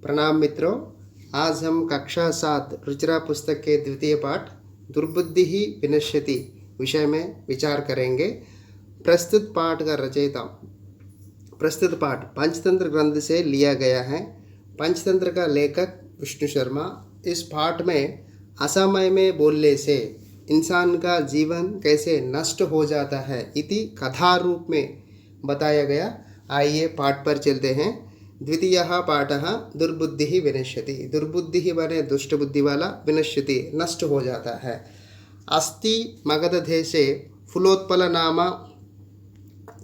प्रणाम मित्रों। आज हम कक्षा 7 रुचिरा पुस्तक के द्वितीय पाठ दुर्बुद्धि ही विनश्यति विषय में विचार करेंगे। प्रस्तुत पाठ का रचयिता प्रस्तुत पाठ पंचतंत्र ग्रंथ से लिया गया है। पंचतंत्र का लेखक विष्णु शर्मा। इस पाठ में असमय में बोलने से इंसान का जीवन कैसे नष्ट हो जाता है इति कथा रूप में बताया गया। आइए पाठ पर चलते हैं। द्वितीयः पाठः दुर्बुद्धि विनश्यति। दुर्बुद्धि माने दुष्ट बुद्धि वाला, विनश्यति नष्ट हो जाता है। अस्ति मगध देशे फुलोत्पल नाम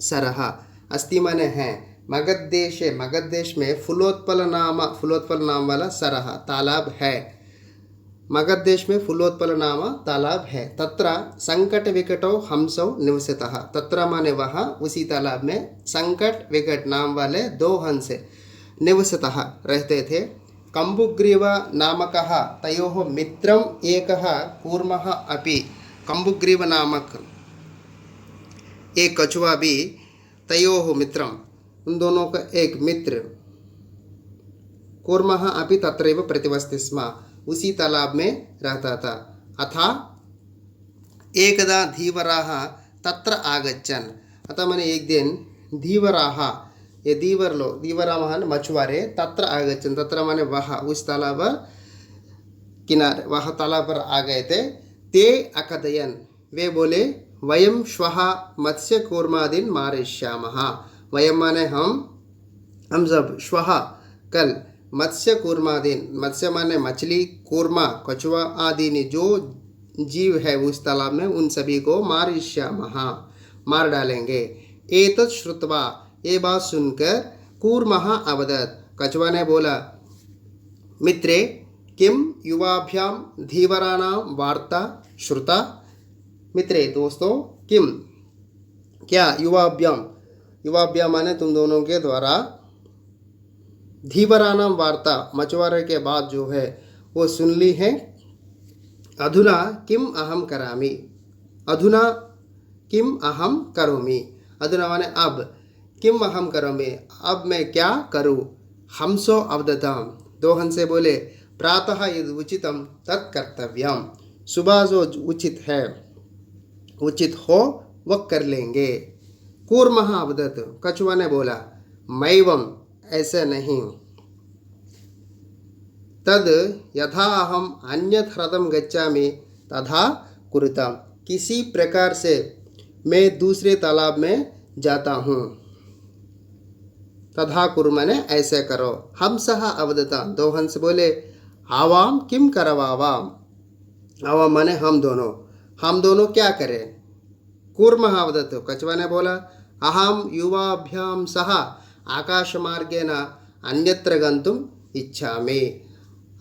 सरः। अस्ति माने है, मगध देश में फुलोत्पल नाम वाला सरः तालाब है। मगध देश में फुलोत्पल नाम तालाब है। तत्र संकट विकटो हंसौ निवसतः। तत्र माने वहाँ, उसी तालाब में संकट विकट नाम वाले 2 हंस निवसतः रहते थे। कंबुग्रीव नामकः तयोः मित्रम एकः कूर्मः अपि। कंबुग्रीव नामक एक कछुआ भी तयोः मित्रम, उन दोनों का एक मित्र, कूर्मः अपि तत्रैव प्रतिवसति स्म, उसी तालाब में रहता था। अथा एकदा धीवराः तत्र आगच्छन्। अतः मैंने एक दिन धीवराः, ये धीवरा महान मछुआरे, तत्र आगच्छन्, तत्र माने वह, उस तालाब किनारे, वह तालाब पर आ गए थे। ते अकथयन्, वे बोले, वयं श्वः मत्स्य कूर्मादीन् मारयिष्यामः। वयं माने हम सब, श्वः कल, मत्स्य कूर्मादीन, मत्स्य माने मछली, कूर्मा कछुआ, आदि ने जो जीव है उस तालाब में, उन सभी को मारयिष्यामः मार डालेंगे। एतत् श्रुत्वा, ये बात सुनकर, कूर्मः अवदत्, कछुआ ने बोला, मित्रे किम युवाभ्यां धीवराणां वार्ता श्रुता। मित्रे दोस्तों, किम क्या, युवाभ्यां माने तुम दोनों के द्वारा, धीवराणां वार्ता मछुआरे के बात जो है वो सुन ली है। अधुना किम अहम करामि, अधुना किम अहम करोमि, अधुना माने अब, किम अहम करोमि, अब मैं क्या करूँ। हंसो अवदताम, 2 हंसे बोले, प्रातः यद् उचितम तत् कर्तव्यम, सुबह जो उचित है, उचित हो वह कर लेंगे। कूर्मः अवदत्, कछुआ ने बोला, मैवम, ऐसे नहीं, तद यथा अहम अन्यत् ह्रदं गच्छामि तथा कुरुताम, किसी प्रकार से मैं दूसरे तालाब में जाता हूँ, तथा कुरु माने ऐसे करो। हंसः अवदता, 2 हंस बोले, आवाम किम करवावाम, आवाम माने हम दोनों क्या करें। कूर्मः अवदत्, कछुआ ने बोला, अहम युवाभ्यां सह आकाशमार्गेण अन्यत्र गन्तुम् इच्छामि।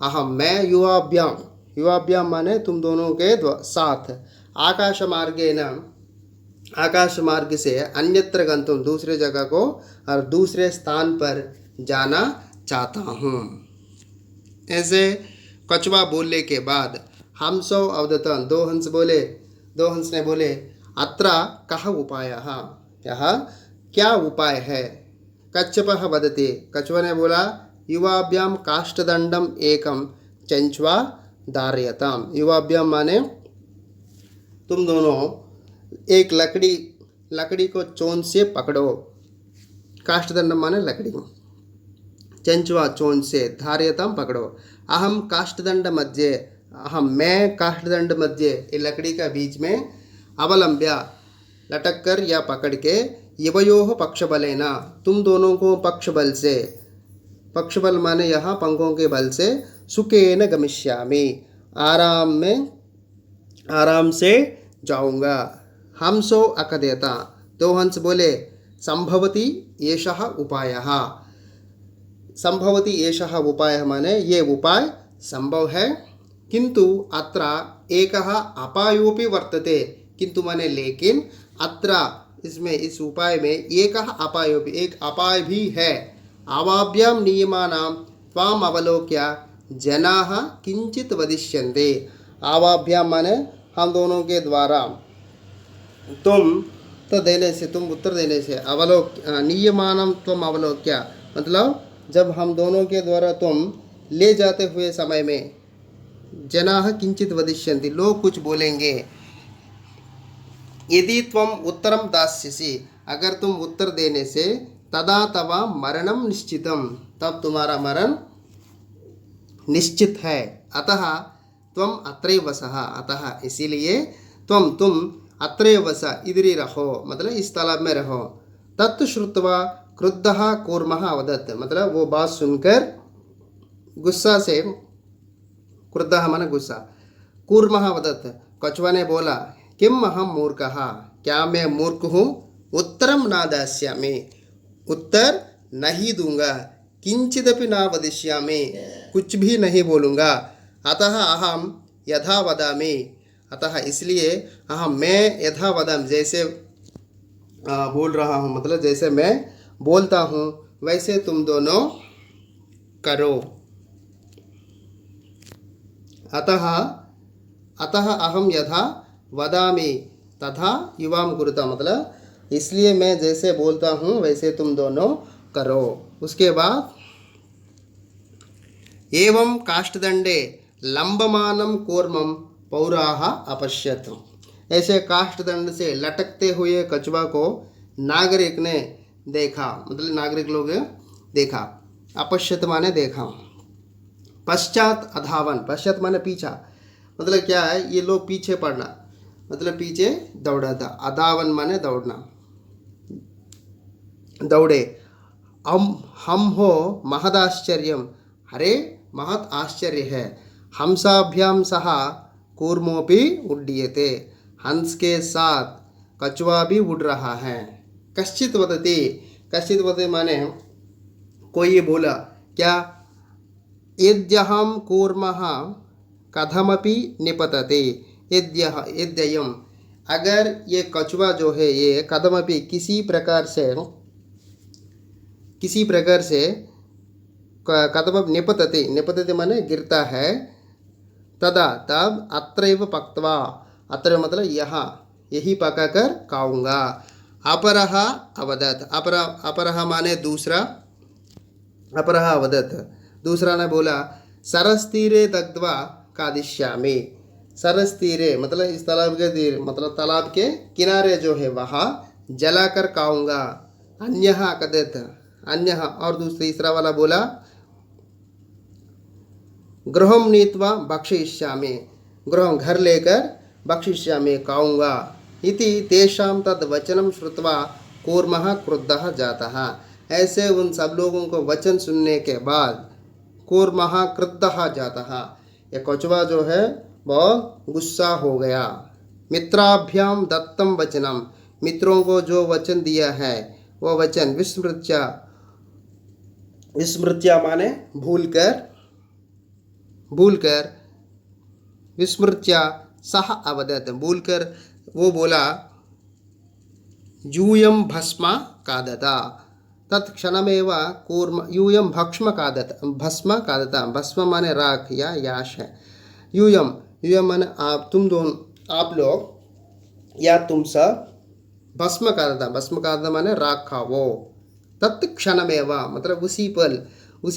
अहम, मैं युवाभ्यां माने तुम दोनों के साथ, आकाश मार्ग से अन्यत्र गन्तुम, दूसरे जगह को और दूसरे स्थान पर जाना चाहता हूँ। ऐसे कछुआ बोलने के बाद हंसो अवदतन, 2 हंस ने बोले, अत्र कः उपायः, यह क्या उपाय है। कच्छपः वदति, कछुआ ने बोला, युवाभ्यां काष्ठदंडम एकम चंचवा धारयताम। युवाभ्यां माने तुम दोनों एक लकड़ी को चोंच से पकड़ो, काष्ठदंड माने लकड़ी, चंचवा चोंच से, धारयताम पकड़ो। अहम काष्ठदंड मध्ये, मैं काष्ठदंड मध्य, ये लकड़ी का बीच में, अवलंब्य लटक कर या पकड़ के, युवयोः पक्षबलेन, तुम दोनों को पक्षबल से, पक्षबल माने यहाँ पंखों के बल से, सुखेन गमिष्यामि, आराम से जाऊंगा। हंसो अकथयता, 2 हंस बोले, संभवति एषः उपायः, संभवति एषः उपायः माने ये उपाय संभव है, किंतु अत्र एकः अपायोपि वर्तते, किंतु माने लेकिन, अत्र इसमें, इस उपाय में, एकः अपायोपि, एक अपाय भी है। आवाभ्यां नियमानां त्वाम अवलोक्य जनाः किंचित वदिष्यन्ते। आवाभ्यां माने हम दोनों के द्वारा, तुम उत्तर देने से, नियमानं त्वम अवलोक्य, मतलब जब हम दोनों के द्वारा तुम ले जाते हुए समय में, जनाः किंचित वदिष्यन्ति, लोग कुछ बोलेंगे, यदि त्वम उत्तरम दास्यसि, अगर तुम उत्तर देने से, तदा तव मरणम निश्चितम, तब तुम्हारा मरण निश्चित है। अतः त्वम अत्रैव वसः, अतः इसीलिए तुम अत्रैव वस, इधर ही रहो, मतलब इस तालाब में रहो। तत् श्रुत्वा क्रुद्धः कूर्मः अवदत्, मतलब वो बात सुनकर गुस्सा से, क्रुद्धः माने गुस्सा, कूर्मः अवदत्, कछुआ ने बोला, किम अहम मूर्खः, क्या मैं मूर्ख हूँ, उत्तरम न दास्यामि, उत्तर नहीं दूंगा, किंचिदपि न वदिष्यामि, कुछ भी नहीं बोलूँगा, अतः अहम यथा वदामि, अतः इसलिए अहम मैं यथा वदामि, जैसे बोल रहा हूँ, मतलब जैसे मैं बोलता हूँ वैसे तुम दोनों करो। अतः अहम यथा वदामि तथा युवाम कुरुता, मतलब इसलिए मैं जैसे बोलता हूँ वैसे तुम दोनों करो। उसके बाद एवं काष्ठदंडे लंबमानं कूर्मं पौराः अपश्यत्, ऐसे काष्ठदंड से लटकते हुए कछुआ को नागरिक ने देखा, मतलब नागरिक लोग देखा, अपश्यत माने देखा। पश्चात अधावन, पश्चात माने पीछा, मतलब क्या है, ये लोग पीछे पड़ना, मतलब पीछे दौड़ा था, अधावन माने दौड़ना, दौड़े। हम हो महदाश्चर्यम, अरे महत आश्चर्य है, हंसाभ्याम सह कूर्मोपि उड्डीयते, हंस के साथ कछुआ भी उड़ रहा है। कश्चित वदति माने कोई ये बोला, क्या, यद्यहं कूर्मः कथमपि निपतते, यद्ययम, अगर ये कछुआ जो है ये कथमपि किसी प्रकार से कथम निपतते माने गिरता है, तदा तब अत्रैव पक्त्वा, अत्र मतलब यहाँ, यही पकाकर खाऊंगा। अपरः अवदत्, अपरः माने दूसरा, अपरः अवदत्, दूसरा ने बोला, सरस्तीरे दग्ध्वा खादिष्यामि, सरस्तीरे मतलब इस तालाब के तीर, मतलब तालाब के किनारे जो है वहाँ जलाकर खाऊंगा। अन्यः अकदत्, अन्यः और तीसरा वाला बोला, गृहं नीत्वा भक्षयिष्यामि, गृहं घर लेकर भक्षयिष्यामि खाऊंगा। इति तेषां तद् वचनं श्रुत्वा कूर्मः क्रुद्धः जातः, ऐसे उन सब लोगों को वचन सुनने के बाद कूर्मः क्रुद्धः जातः, ये कछुआ जो है बहुत गुस्सा हो गया। मित्राभ्याम दत्तम वचनम, मित्रों को जो वचन दिया है वो वचन विस्मृत्या माने भूलकर, विस्मृत्या सह अवदत्, भूलकर वो बोला, यूयं भस्म खादता, तत्क्षणमेव कूर्म, यूयं भस्म खादता, भस्म माने राख या याश है, यूयं माने आप, तुम दोनों, आप लोग या तुम सब, भस्म खादता माने राख खाओ। तत्क्षणमेव मतलब उसी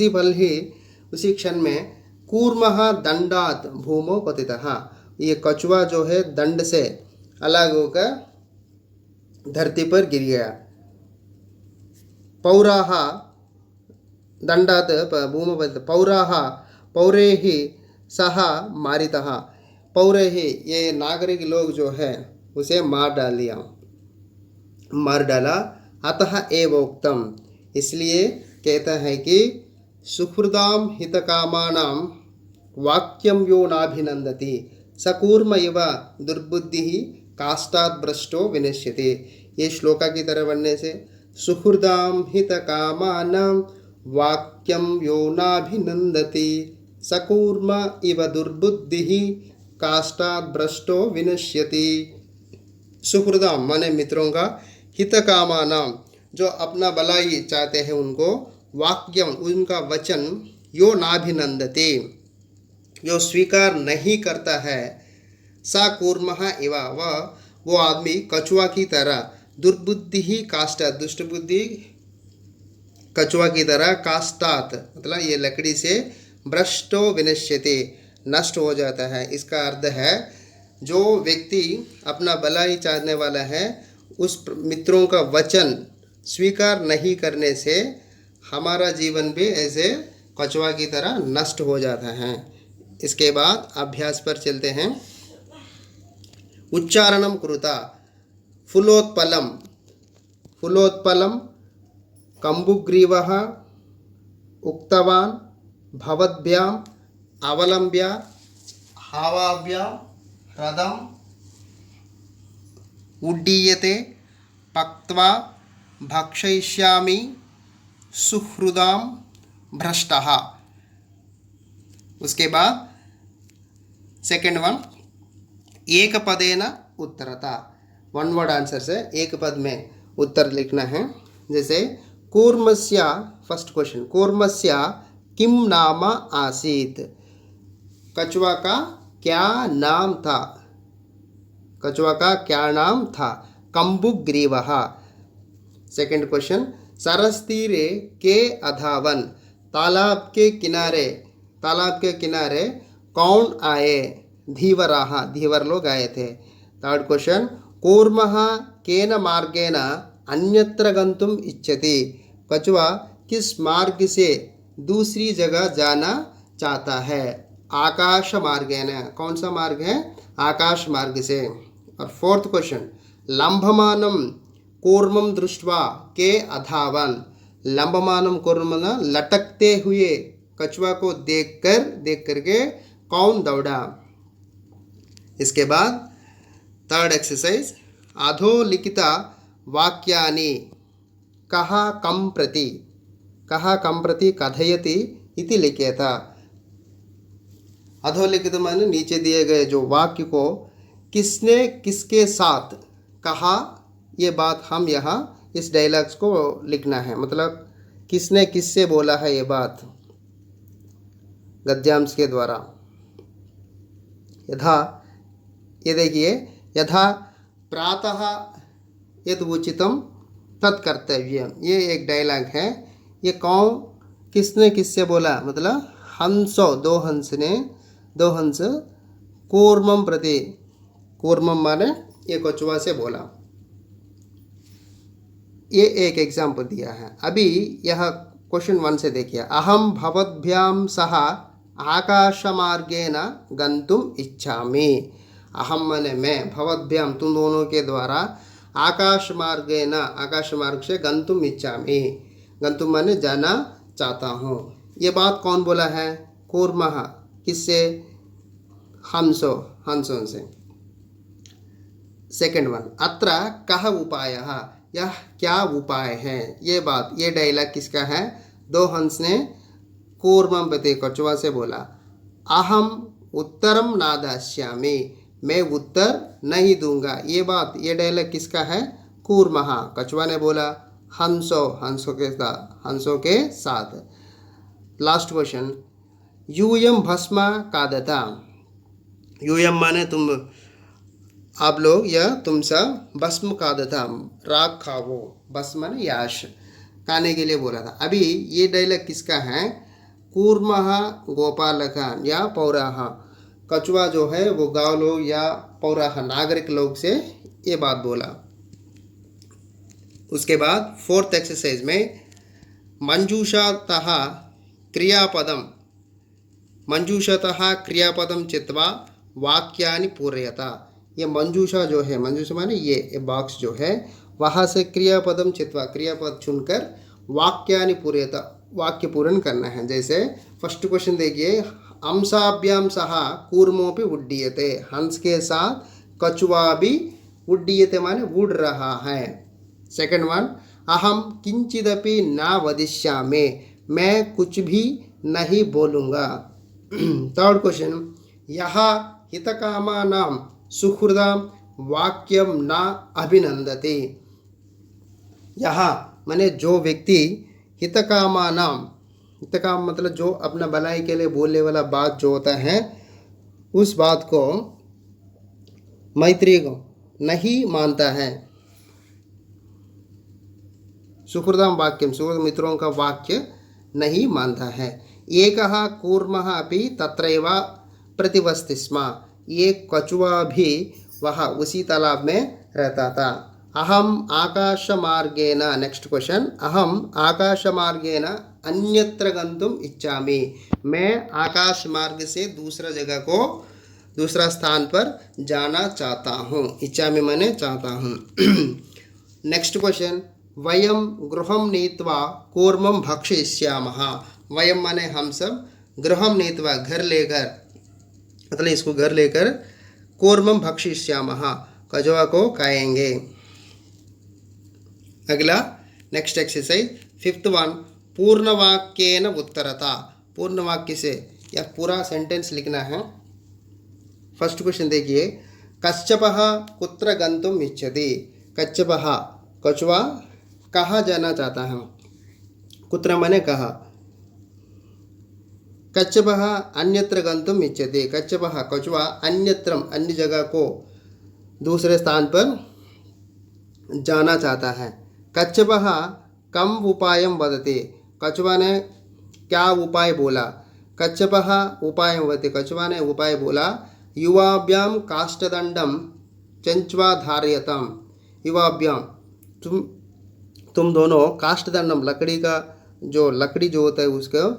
पल ही, उसी क्षण में, कूर्मः दंडात भूमो पतितः, ये कछुआ जो है दंड से अलग होकर धरती पर गिर गया। पौराः दंडात भूमो पतितः, पौराः पौरैः सह मारितः, पौरैः ये नागरिक लोग जो है उसे मार डाला। अतः एव उक्तम, इसलिए कहता है कि सुहृदाम हितकामानां वाक्यम यो नाभिनंदति सकूर्म इव दुर्बुद्धि काष्ठात् भ्रष्टो विनश्यति, ये श्लोका की तरह बनने से, सुहृदाम हितकामानां वाक्यम यो नाभिनंदति सकूर्म इव दुर्बुद्धि काष्ठात् भ्रष्टो विनश्यति। सुहृदाम माने मित्रों का, हितकामानां जो अपना भलाई चाहते हैं उनको, वाक्यम उनका वचन, यो नाभिनंदते जो स्वीकार नहीं करता है, सा कूर्मः इव वो आदमी कछुआ की तरह, दुर्बुद्धि ही काष्ठ दुष्ट बुद्धि कछुआ की तरह काष्ठात् मतलब ये लकड़ी से भ्रष्टो विनश्यति नष्ट हो जाता है। इसका अर्थ है जो व्यक्ति अपना भलाई चाहने वाला है उस मित्रों का वचन स्वीकार नहीं करने से हमारा जीवन भी ऐसे कछुआ की तरह नष्ट हो जाता है। इसके बाद अभ्यास पर चलते हैं। उच्चारणम कुरुता फुलोत्पलम फुलोत्पलम कंबुग्रीवः उक्तवान् भवद्भ्याम् अवलम्ब्य हावाभ्यां रथम् उड्डीयते पक्त्वा भक्षयिष्यामि सुहृदां भ्रष्टः। उसके बाद सेकंड वन एक पदेन उत्तरता वन वर्ड आंसर से एक पद में उत्तर लिखना है। जैसे कूर्मस्य फर्स्ट क्वेश्चन कूर्मस्य किम नाम आसीत कछुआ का क्या नाम था कछुआ का क्या नाम था कंबुग्रीवः। सेकंड क्वेश्चन सरस्तीरे के अधावन तालाब के किनारे कौन आए धीवराः धीवर लोग आए थे। थर्ड क्वेश्चन कूर्मः केन मार्गेण अन्यत्र गंतुम इच्छति कछुआ किस मार्ग से दूसरी जगह जाना चाहता है आकाश मार्गेण कौन सा मार्ग है आकाश मार्ग से। और फोर्थ क्वेश्चन लंबमानम कूर्मम दृष्ट्वा के अधावन लंबमानम कूर्मम लटकते हुए कछुआ को देख करके कौन दौड़ा। इसके बाद थर्ड एक्सरसाइज अधोलिखिता वाक्यानि कहा कम प्रति कथयति इति लिखेता। अधोलिखित माने नीचे दिए गए जो वाक्य को किसने किसके साथ कहा ये बात हम यहाँ इस डायलॉग्स को लिखना है। मतलब किसने किससे बोला है ये बात गद्यांश के द्वारा। यथा ये देखिए यथा प्रातः यद उचितम तत्कर्तव्यम ये एक डायलॉग है। ये कौन किसने किससे बोला मतलब हंसो दो हंस कूर्मम प्रति कूर्मम माने ये कछुआ से बोला। ये एक एग्जाम्पल दिया है। अभी यह क्वेश्चन 1 से देखिए अहम भवद्भ्याम सह आकाशमार्गेण गंतुम इच्छामि। अहम माने मैं भवद्भ्याम तुम दोनों के द्वारा आकाश मार्ग से गंतुम इच्छामि गंतुम माने जाना चाहता हूँ। ये बात कौन बोला है कूर्मः किससे हंसों से। सेकंड वन अत्र कः उपायः यह क्या उपाय है। ये बात ये डायलॉग किसका है दो हंस ने कूर्मम प्रति कछुआ से बोला। अहम उत्तरम ना दास्यामि मैं उत्तर नहीं दूंगा ये बात ये डायलॉग किसका है कूर्मः कछुआ ने बोला हंसों के साथ। लास्ट क्वेश्चन यूयम भस्म खादता यूयम माने तुम आप लोग या तुम सब भस्म खादता राग खाओ भस्म माने याश खाने के लिए बोला था। अभी ये डायलॉग किसका है कूर्मः गोपालक या पौराह कछुआ जो है वो गांव लोग या पौराह नागरिक लोग से ये बात बोला। उसके बाद फोर्थ एक्सरसाइज में मंजूषातः क्रियापदम चित्वा वाक्यानि पूरयता। ये मंजूषा जो है मंजूषा माने ये बॉक्स जो है वहाँ से क्रियापदम चित्वा क्रियापद चुनकर वाक्यानि पूरयता वाक्य पूर्ण करना है। जैसे फर्स्ट क्वेश्चन देखिए हंसाभ्याम सह कूर्मोपि उड्डीयते हंस के साथ कछुआ भी उड्डीयते माने उड़ रहा है। सेकंड वन अहम किंचिदपि न वदिष्यामि मैं कुछ भी नहीं बोलूँगा। थर्ड क्वेश्चन यह हितकामानां सुहृदां वाक्यम न अभिनंदति। यहाँ माने जो व्यक्ति हितकाम मतलब जो अपना भलाई के लिए बोलने वाला बात जो होता है उस बात को मैत्री को नहीं मानता है सुहृदम वाक्यम, सुहृद मित्रों का वाक्य नहीं मानता है। एकः कूर्मः अपि तत्रैव प्रतिवसति स्म, एक कछुआ भी वहाँ उसी तालाब में रहता था। अहम आकाशमार्गेण, नेक्स्ट क्वेश्चन, अहम आकाशमार्गेण अन्यत्र गन्तुम इच्छामि, मैं आकाश मार्ग से दूसरा स्थान पर जाना चाहता हूँ। इच्छामि माने चाहता हूँ। नेक्स्ट क्वेश्चन, वयम गृहं नीत्वा कूर्मं भक्षयिष्यामः, वयम माने हम सब, गृहं नीत्वा घर लेकर, मतलब इसको घर लेकर, कूर्मं भक्षयिष्यामः कछुआ को खाएंगे। अगला नेक्स्ट एक्सरसाइज 5th वन, पूर्णवाक्येन उत्तरता, पूर्ण वाक्य से या पूरा सेंटेंस लिखना है। फर्स्ट क्वेश्चन देखिए, कच्छपः कुत्र गन्तुम् इच्छति, कच्छपः कछुआ कहाँ जाना चाहता है, कुत्र माने कहाँ, कच्छपः अन्यत्र गन्तुम् इच्छति, कच्छपः कछुआ अन्यत्र अन्य जगह को दूसरे स्थान पर जाना चाहता है। कच्छपः कम उपायं वदति, कछुआ ने क्या उपाय बोला, कच्छपः उपायं वदति, कछुआ ने उपाय बोला, युवाभ्यां काष्ठदंडं चंच्वा धारयतम, युवाभ्यां तुम दोनों काष्ठदंडम लकड़ी जो होता है उसको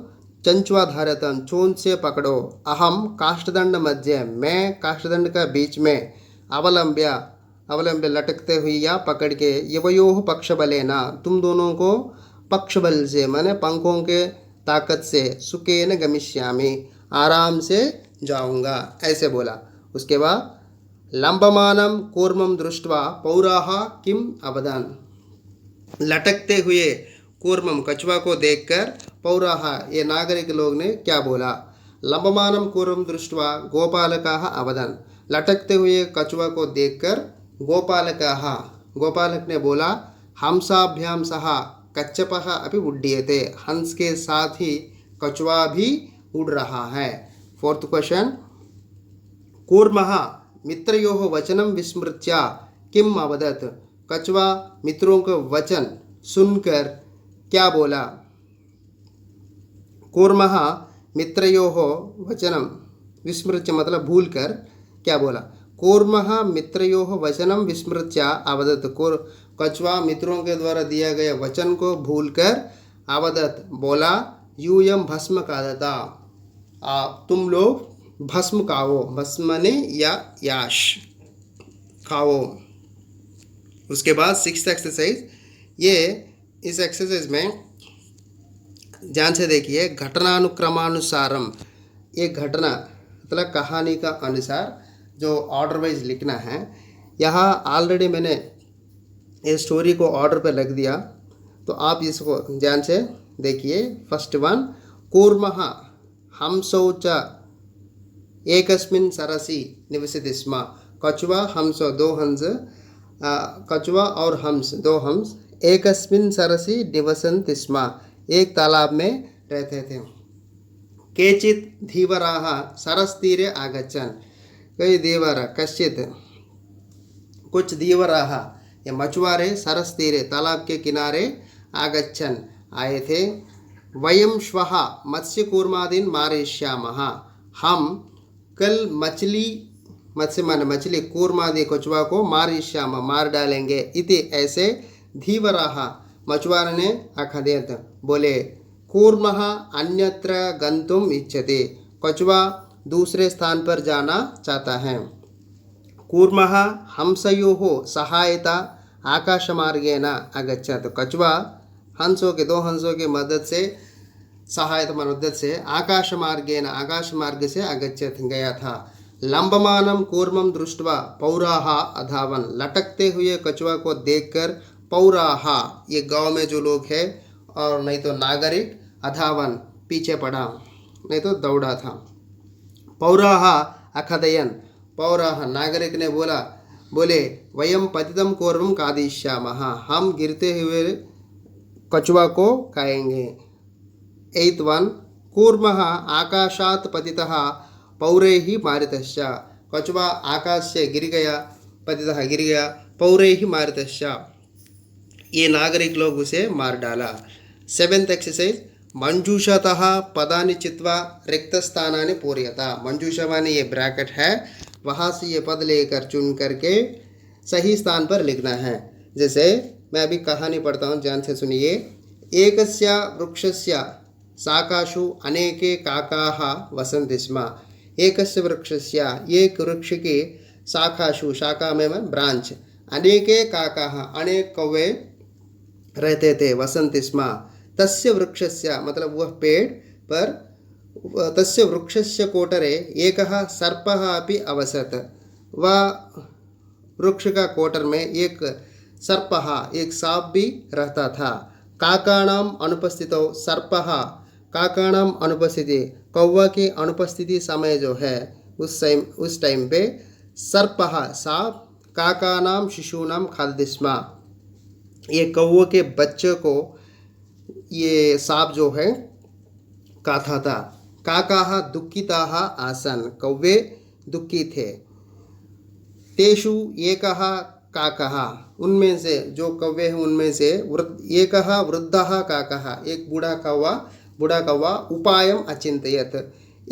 चंच्वा धारयतम चून से पकड़ो, अहम काष्ठदंड मध्य, मैं काष्ठदंड का बीच में, अवलंब्य लटकते हुए या पकड़ के, यवयोः पक्षबलेन, तुम दोनों को पक्ष बल से माने पंखों के ताकत से, सुखेन गमिष्यामि, आराम से जाऊंगा, ऐसे बोला। उसके बाद लंबमानं कूर्मं दृष्ट्वा पौराः किम अवदन्, लटकते हुए कूर्मम कछुआ को देखकर पौराः ये नागरिक लोग ने क्या बोला, लंबमानं कूर्मं दृष्ट्वा गोपालकाः अवदन्, लटकते हुए कछुआ को देखकर गोपालक ने बोला, हंसाभ्याम सह कच्छपः अपि उड्डीयते, हंस के साथ ही कछुआ भी उड़ रहा है। 4th क्वेश्चन, कूर्मः मित्रयोः वचनं विस्मृत्य किम अवदत्, कछुआ मित्रों का वचन सुनकर क्या बोला, कूर्मः मित्रयोः वचनं विस्मृत्य मतलब भूल कर क्या बोला, कूर्मः मित्रयोः वचनं विस्मृत्य अवदत्, कछुआ मित्रों के द्वारा दिया गया वचन को भूलकर अवदत् बोला, यूयं भस्म खादता, तुम लोग भस्म खाओ, भस्म ने या याश खाओ। उसके बाद 6th एक्सरसाइज, ये इस एक्सरसाइज में ध्यान से देखिए, घटनानुक्रमानुसारम, एक घटना मतलब कहानी का अनुसार जो ऑर्डर वाइज लिखना है। यहाँ ऑलरेडी मैंने ये स्टोरी को ऑर्डर पे रख दिया, तो आप इसको ध्यान से देखिए। फर्स्ट वन, कूर्मः हंसौ च एकस्मिन् सरसि निवसति स्म, कछुआ हंस, दो हंस, कछुआ और हंस, दो हंस, एकस्मिन् सरसि निवसन्ति स्म, एक तालाब में रहते थे। केचित् धीवराः सरस्तीरे आगच्छन्, कई धीवर, कश्चित कुछ धीवराः ये मछुआरे, सरस्तीरे तालाब के किनारे, आगच्छन् आए थे। वयं श्वः मत्स्यकूर्मादीन् मारयिष्यामः, हम कल मछली कूर्मादि कछुआ को मारयिष्यामः मार डालेंगे, इति ऐसे धीवराः मछुआरे ने अखदेत बोले। कूर्मः अन्यत्र गन्तुम् इच्छति, कछुआ दूसरे स्थान पर जाना चाहता है। कूर्मः हंसयोः सहायता आकाशमार्गेण अगच्छत्, कछुआ हंसों के, दो हंसों की मदद से, सहायता मदद से, आकाश मार्ग से अगच्छत् गया था। लंबमानं कूर्मं दृष्ट्वा पौराः अधावन्, लटकते हुए कछुआ को देखकर पौराः ये गांव में जो लोग हैं और नहीं तो नागरिक, अधावन पीछे पड़ा, नहीं तो दौड़ा था। पौराः अखदयन्, पौराः नागरिक ने बोले वयम पतितं कूर्मं खादिष्यामः, हम गिरते हुए कछुआ को खाएंगे। 8th वन, कूर्मः आकाशात् पतितः पौरैः मारितश्च, कछुआ आकाश से गिर गया, पतितः गिर गया, पौरैः मारितश्च, ये नागरिक लोग उसे मार डाला। 7th एक्सरसाइज, मंजूषतः पदानि चित्वा रिक्तस्थानानि पूरयता। मंजूषा माने ये ब्रैकेट है, वहाँ से ये पद लेकर चुन करके सही स्थान पर लिखना है। जैसे मैं अभी कहानी पढ़ता हूँ, ध्यान से सुनिए। एकस्य वृक्षस्य शाखासु अनेके काकाः वसन्ति स्म। एकस्य वृक्षस्य, एक वृक्ष की शाखासु, शाखा में ब्रांच, अनेके काकाः, अनेक कौवे रहते थे, वसन्ति स्म। तस्य वृक्षस्य मतलब वह पेड़ पर, तस्य वृक्षस्य कोटरे एकः सर्पः अपि अवसत्। वह वृक्ष का कोटर में एक सर्पः, एक सांप भी रहता था। काकाणाम अनुपस्थितौ सर्पः, काकाणाम अनुपस्थिति, कौवा की अनुपस्थिति समय जो है उस टाइम पे सर्पः सांप काकानाम शिशूनाम खादति स्म। ये कौवे के बच्चे को ये सांप जो है खाता था। काकाः दुःखिताः आसन्, कौवे दुखी थे। तेषु एकः काकः, उनमें से जो कौवे हैं उनमें से एकः वृद्धः काकः, एक बूढ़ा कौवा उपायम् अचिन्तयत्,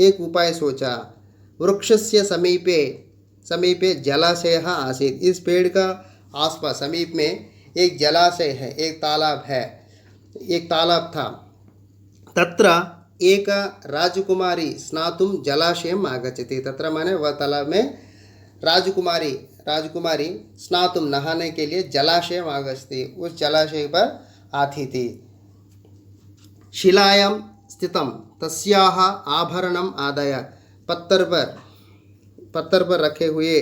एक उपाय सोचा। वृक्षस्य समीपे जलाशयः आसीत्। इस पेड़ का आसपास समीप में एक जलाशय है, एक तालाब था। तत्र एक राजकुमारी स्नातुं जलाशयम् आगच्छति। तत्र माने वह तालाब में राजकुमारी स्नातुं नहाने के लिए जलाशयम् आगच्छति, उस जलाशय पर आती थी। शिलायां स्थितं तस्याः आभरणम् आदाय, पत्थर पर रखे हुए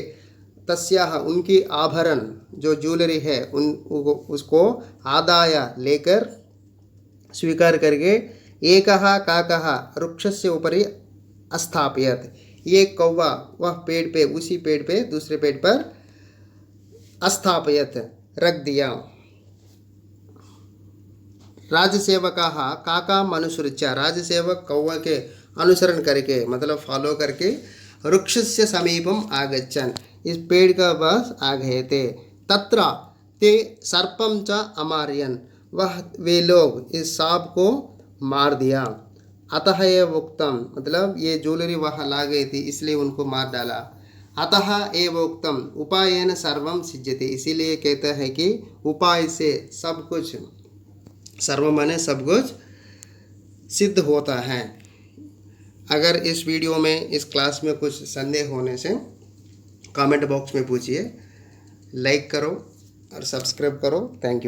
तस्याः, उनकी आभरण जो ज्वेलरी है उसको आदाय लेकर, स्वीकार करके, एकः काकः वृक्षस्य उपरि अस्थापयत्। ये कौवा वह पेड़ पे, उसी पेड़ पे दूसरे पेड़ पर अस्थापयत्, रख दिया। राजसेवकाः काकाम् अनुसृत्य, राजसेवक कौवा के अनुसरण करके मतलब फॉलो करके वृक्षस्य समीपम् आगच्छन्, इस पेड़ का पास आ गए थे। तत्र ते सर्पं च अमारयन्, वे लोग इस सांप को मार दिया। अतः एव उक्तम, मतलब ये ज्वेलरी वहाँ ला गई थी इसलिए उनको मार डाला। अतः एव उक्तम उपायेन सर्वम सिद्ध्यति, इसीलिए कहता है कि उपाय से सब कुछ, सर्व माने सब कुछ, सिद्ध होता है। अगर इस वीडियो में, इस क्लास में कुछ संदेह होने से कमेंट बॉक्स में पूछिए। लाइक करो और सब्सक्राइब करो। Thank you.